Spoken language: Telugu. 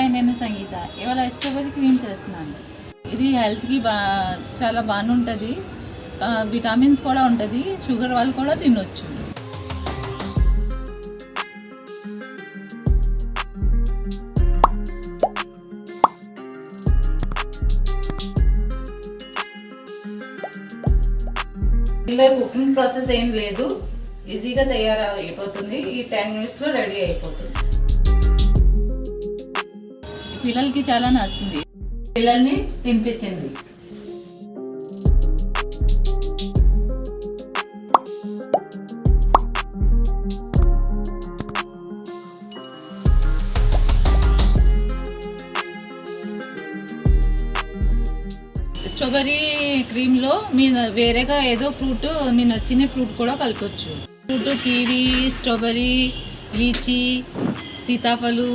హాయ్, నేను సంగీత. ఇవాళ స్ట్రాబెర్రీ క్రీమ్ చేస్తున్నాను. ఇది హెల్త్కి చాలా బాగుంటుంది. విటమిన్స్ కూడా ఉంటుంది. షుగర్ వాళ్ళు కూడా తినొచ్చు. ఇలా కుకింగ్ ప్రాసెస్ ఏం లేదు, ఈజీగా తయారైపోతుంది. ఈ 10 minutesలో రెడీ అయిపోతుంది. పిల్లలకి చాలా నచ్చుతుంది. పిల్లల్ని తినిపించండి. స్ట్రాబెర్రీ క్రీమ్లో మీరు వేరేగా ఏదో ఫ్రూట్ మీ నచ్చిన ఫ్రూట్ కూడా కలపచ్చు. Fruit kiwi, strawberry, lychee, సీతాఫలు,